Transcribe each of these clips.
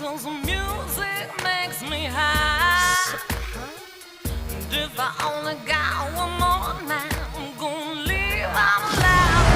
'cause the music makes me high. And if I only got one more night, I'm gonna leave out loud.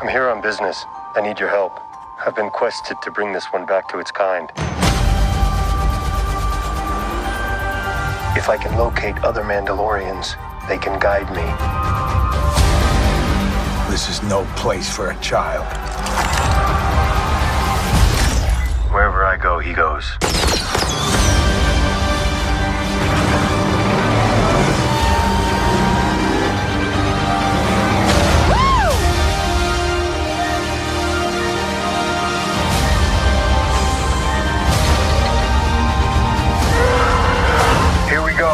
I'm here on business. I need your help. I've been quested to bring this one back to its kind. If I can locate other Mandalorians, they can guide me. This is no place for a child. Wherever I go, he goes. Here we go.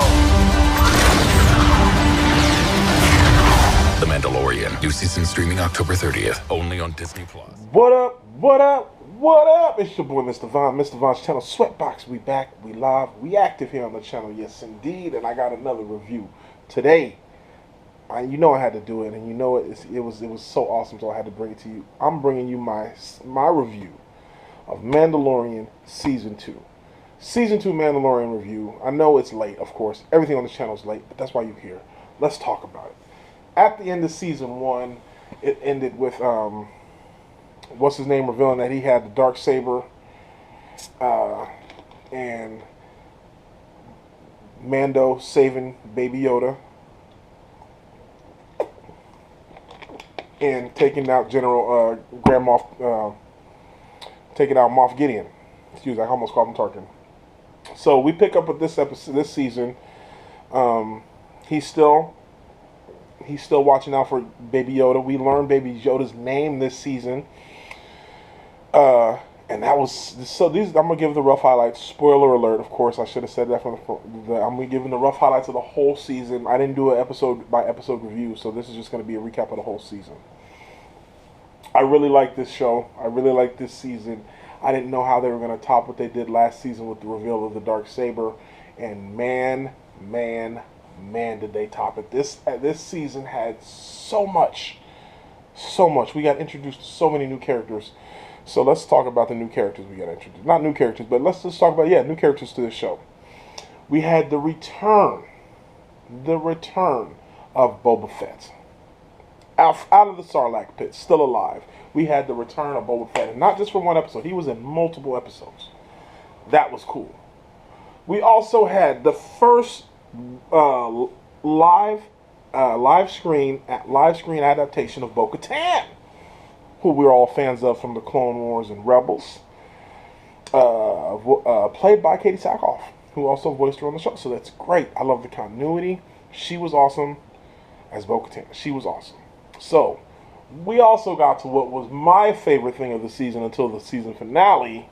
The Mandalorian. New season streaming October 30th. Only on Disney+. What up? What up? What up? It's your boy, Mr. Von. Mr. Von's channel, Sweatbox. We back. We live. We active here on the channel. Yes, indeed. And I got another review today. You know I had to do it, and you know it was so awesome, so I had to bring it to you. I'm bringing you my review of Mandalorian Season 2. Season 2 Mandalorian review. I know it's late, of course. Everything on the channel is late, but that's why you're here. Let's talk about it. At the end of Season 1, it ended with, what's his name, revealing that he had the dark saber, and Mando saving Baby Yoda, and taking out Grand Moff, taking out Moff Gideon. Excuse me, I almost called him Tarkin. So we pick up with this episode, this season. He's still watching out for Baby Yoda. We learned Baby Yoda's name this season. And that was, so these, I'm going to give the rough highlights. Spoiler alert, of course, I should have said that from I'm going to give the rough highlights of the whole season. I didn't do an episode by episode review, so this is just going to be a recap of the whole season. I really like this show. I really like this season. I didn't know how they were going to top what they did last season with the reveal of the dark saber. And man, did they top it. This season had so much. We got introduced to so many new characters. So let's talk about the new characters we got introduced. Not new characters, but let's just talk about, new characters to the show. We had the return of Boba Fett. Out of the Sarlacc pit, still alive. We had the return of Boba Fett, and not just for one episode. He was in multiple episodes. That was cool. We also had the first live screen adaptation of Bo-Katan, who we're all fans of from the Clone Wars and Rebels, played by Katie Sackhoff, who also voiced her on the show. So that's great. I love the continuity. She was awesome as Bo-Katan. She was awesome. So we also got to what was my favorite thing of the season until the season finale,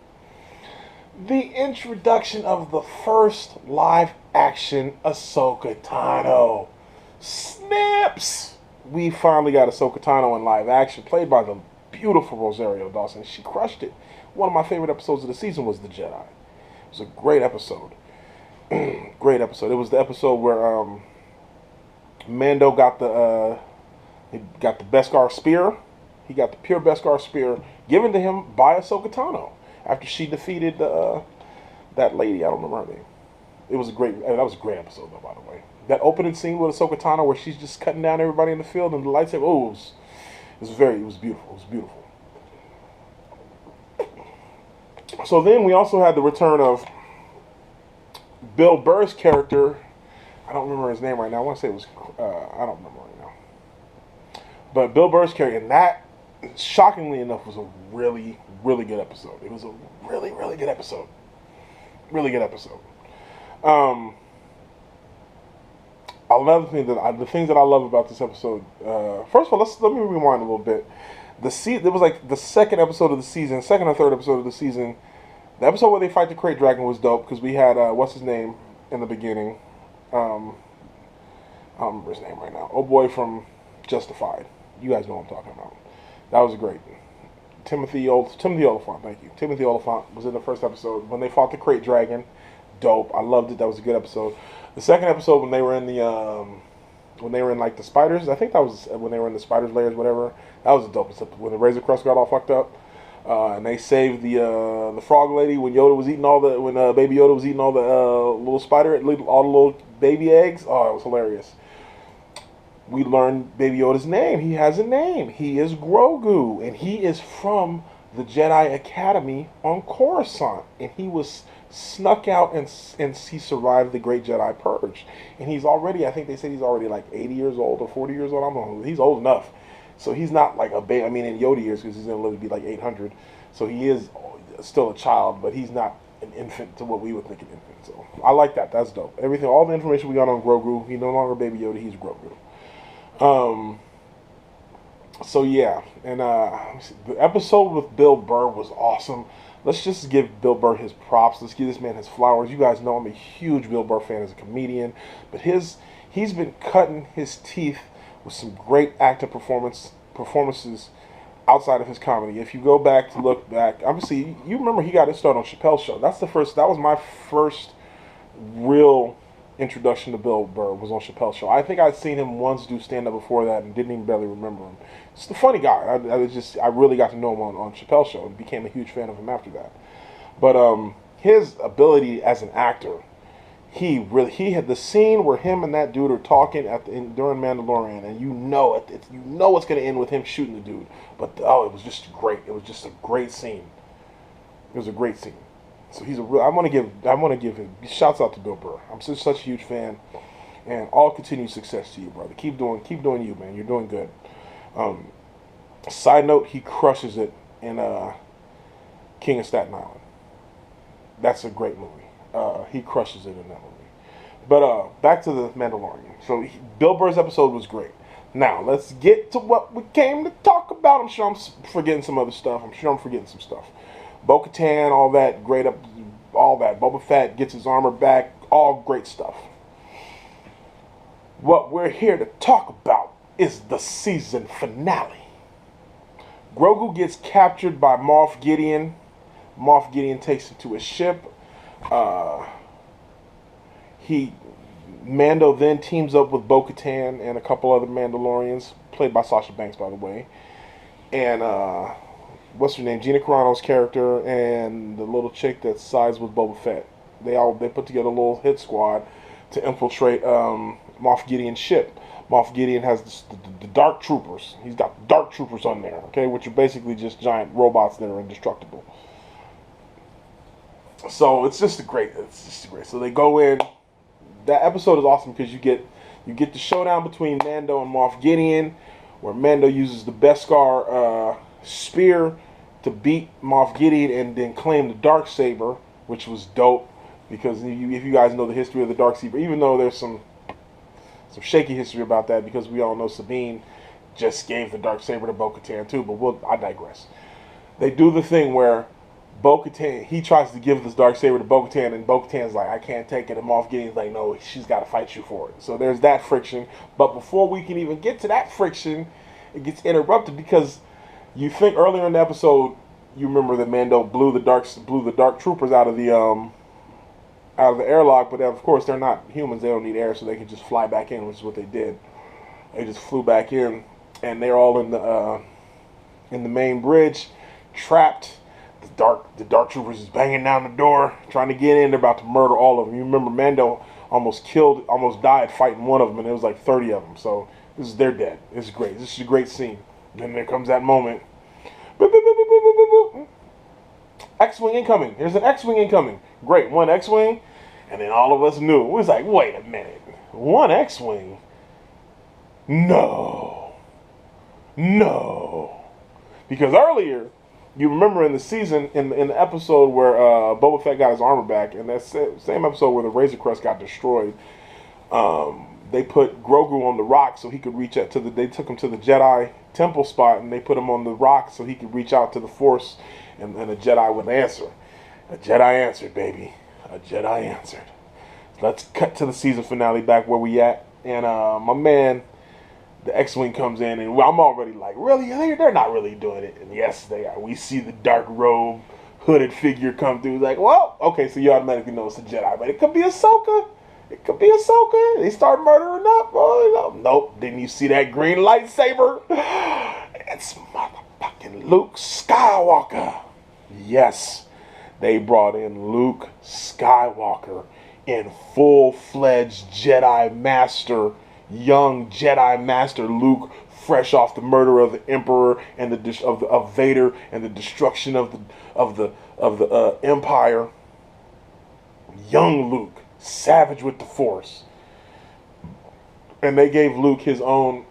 the introduction of the first live-action Ahsoka Tano. Snaps! We finally got Ahsoka Tano in live action, played by the beautiful Rosario Dawson. She crushed it. One of my favorite episodes of the season was The Jedi. It was a great episode. Great episode. It was the episode where Mando got the Beskar spear. He got the pure Beskar spear given to him by Ahsoka Tano after she defeated that lady. I don't remember her name. It was that was a great episode, though, by the way. That opening scene with Ahsoka Tano where she's just cutting down everybody in the field and the lightsaber. Oh, it was beautiful. It was beautiful. So then we also had the return of Bill Burr's character. I don't remember his name right now. I want to say it was, I don't remember right now. But Bill Burr's character, and that, shockingly enough, was a really, really good episode. It was a really, really good episode. Really good episode. Another thing the things that I love about this episode, first of all, let me rewind a little bit. It was like the second episode of the season, second or third episode of the season. The episode where they fight the Krayt Dragon was dope because we had what's his name in the beginning. I don't remember his name right now. Oh boy from Justified. You guys know what I'm talking about. That was great. Timothy Oliphant, thank you. Timothy Oliphant was in the first episode when they fought the Krayt Dragon. dope. I loved it. That was a good episode. The second episode when they were in like the spiders, I think that was when they were in the spiders' layers, whatever. That was a dope. Except when the Razor Crest got all fucked up, and they saved the frog lady when Yoda was eating Baby Yoda was eating all the little spider, all the little baby eggs. Oh, it was hilarious. We learned Baby Yoda's name. He has a name. He is Grogu, and he is from the Jedi Academy on Coruscant, and he was snuck out and he survived the Great Jedi Purge. And he's already, I think they said he's already like 80 years old or 40 years old. I don't know. He's old enough, so he's not like a baby. I mean, in Yoda years, because he's gonna live to be like 800, so he is still a child, but he's not an infant to what we would think an infant. So I like that. That's dope. Everything, all the information we got on Grogu. He's no longer Baby Yoda. He's Grogu. So yeah, and the episode with Bill Burr was awesome. Let's just give Bill Burr his props. Let's give this man his flowers. You guys know I'm a huge Bill Burr fan as a comedian, but he's been cutting his teeth with some great acting performances outside of his comedy. If you go back to look back, obviously you remember he got his start on Chappelle's Show. That was my first real introduction to Bill Burr, was on Chappelle's Show. I think I'd seen him once do stand-up before that and didn't even barely remember him. He's a funny guy. I really got to know him on Chappelle's Show and became a huge fan of him after that. But his ability as an actor, he had the scene where him and that dude are talking during Mandalorian, and you know it's going to end with him shooting the dude. But it was just great. It was just a great scene. It was a great scene. So I want to give him shouts out to Bill Burr. I'm such a huge fan, and all continued success to you, brother. Keep doing you, man. You're doing good. Side note, he crushes it in King of Staten Island. That's a great movie. He crushes it in that movie. But back to the Mandalorian. So Bill Burr's episode was great. Now let's get to what we came to talk about. I'm sure I'm forgetting some other stuff. I'm sure I'm forgetting some stuff. Bo-Katan, all that, great up, all that. Boba Fett gets his armor back, all great stuff. What we're here to talk about is the season finale. Grogu gets captured by Moff Gideon. Moff Gideon takes him to his ship. Mando then teams up with Bo-Katan and a couple other Mandalorians, played by Sasha Banks, by the way. And what's her name? Gina Carano's character and the little chick that sides with Boba Fett. They put together a little hit squad to infiltrate Moff Gideon's ship. Moff Gideon has the Dark Troopers. He's got Dark Troopers on there, okay, which are basically just giant robots that are indestructible. So it's just great. So they go in. That episode is awesome because you get the showdown between Mando and Moff Gideon, where Mando uses the Beskar spear to beat Moff Gideon and then claim the Darksaber, which was dope because if you guys know the history of the Darksaber, even though there's some shaky history about that because we all know Sabine just gave the Darksaber to Bo-Katan too, but I digress. They do the thing where Bo-Katan, he tries to give this Darksaber to Bo-Katan, and Bo-Katan's like, I can't take it, and Moff Gideon's like, no, she's got to fight you for it. So there's that friction, but before we can even get to that friction, it gets interrupted because you think earlier in the episode, you remember that Mando blew the Dark Troopers out of the airlock, but of course they're not humans, they don't need air, so they can just fly back in, which is what they did. They just flew back in, and they're all in the main bridge, trapped. The Dark Troopers is banging down the door, trying to get in. They're about to murder all of them. You remember Mando almost died fighting one of them, and there was like 30 of them. So they're dead. It's great. This is a great scene. Then there comes that moment. Boop, boop, boop, boop, boop, boop, boop. X-Wing incoming. There's an X-Wing incoming. Great. One X-Wing. And then all of us knew. We was like, wait a minute. One X-Wing? No. Because earlier, you remember in the season, in the episode where Boba Fett got his armor back, and that same episode where the Razor Crest got destroyed, they put Grogu on the rock so he could reach out to they took him to the Jedi temple spot, and they put him on the rock so he could reach out to the Force, and a Jedi would answer. A Jedi answered, baby. A Jedi answered. Let's cut to the season finale back where we at, and my man, the X-Wing comes in, and I'm already like, really? They're not really doing it. And yes, they are. We see the dark robe hooded figure come through. Like, well, okay, so you automatically know it's a Jedi, but it could be Ahsoka. It could be Ahsoka. They start murdering up. Oh, no. Nope. Didn't you see that green lightsaber? It's motherfucking Luke Skywalker. Yes, they brought in Luke Skywalker in full-fledged Jedi Master, young Jedi Master Luke, fresh off the murder of the Emperor and of Vader and the destruction of the Empire. Young Luke, savage with the Force, and they gave Luke his own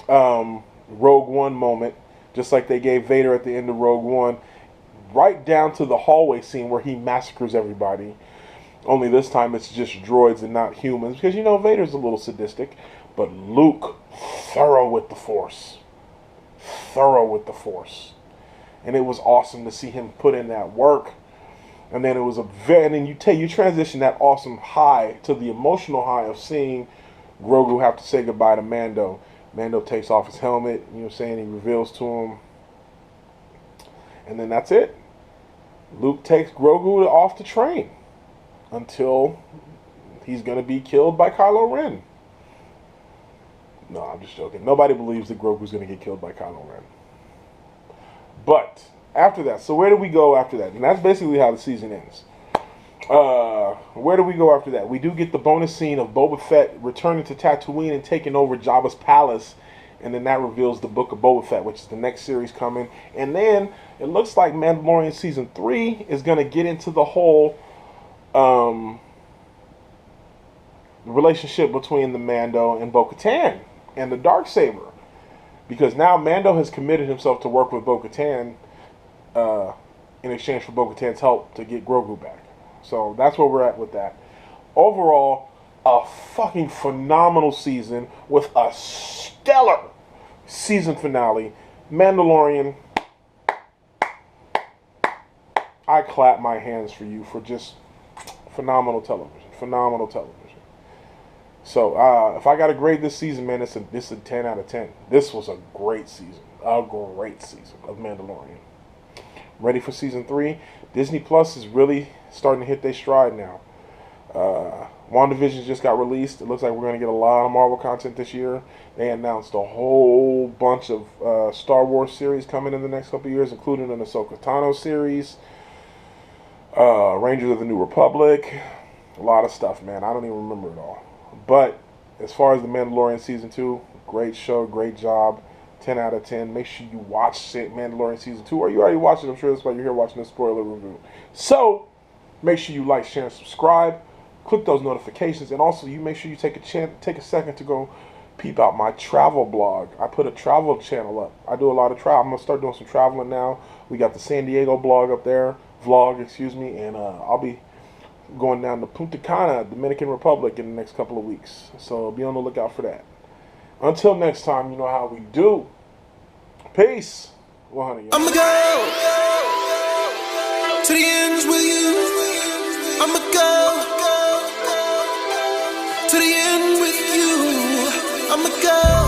Rogue One moment, just like they gave Vader at the end of Rogue One, right down to the hallway scene where he massacres everybody. Only this time it's just droids and not humans, because you know Vader's a little sadistic, but Luke, thorough with the Force. Thorough with the Force. And it was awesome to see him put in that work. And then it was and then you transition that awesome high to the emotional high of seeing Grogu have to say goodbye to Mando. Mando takes off his helmet, you know what I'm saying, he reveals to him. And then that's it. Luke takes Grogu off the train until he's going to be killed by Kylo Ren. No, I'm just joking. Nobody believes that Grogu's going to get killed by Kylo Ren. But after that, so where do we go after that? And that's basically how the season ends. Where do we go after that? We do get the bonus scene of Boba Fett returning to Tatooine and taking over Jabba's palace. And then that reveals the Book of Boba Fett, which is the next series coming. And then it looks like Mandalorian Season 3 is going to get into the whole relationship between the Mando and Bo-Katan and the Darksaber. Because now Mando has committed himself to work with Bo-Katan in exchange for Bo-Katan's help to get Grogu back. So that's where we're at with that. Overall, a fucking phenomenal season with a stellar season finale. Mandalorian, I clap my hands for you for just phenomenal television. Phenomenal television. So if I got to grade this season, man, it's a 10 out of 10. This was a great season. A great season of Mandalorian. Ready for season 3. Disney Plus is really starting to hit their stride now. WandaVision just got released. It looks like we're going to get a lot of Marvel content this year. They announced a whole bunch of Star Wars series coming in the next couple of years, including an Ahsoka Tano series, Rangers of the New Republic, a lot of stuff, man. I don't even remember it all. But as far as The Mandalorian Season 2, great show, great job. 10 out of 10. Make sure you watch Mandalorian Season 2, or you already watched it. I'm sure that's why you're here watching this spoiler review. So, make sure you like, share, and subscribe. Click those notifications. And also, you make sure you take a second to go peep out my travel blog. I put a travel channel up. I do a lot of travel. I'm going to start doing some traveling now. We got the San Diego blog up there. Vlog, excuse me. And I'll be going down to Punta Cana, Dominican Republic, in the next couple of weeks. So, be on the lookout for that. Until next time, you know how we do. Peace. Well, honey, I'ma go to the ends with you. I'ma go to the end with you. I'ma go.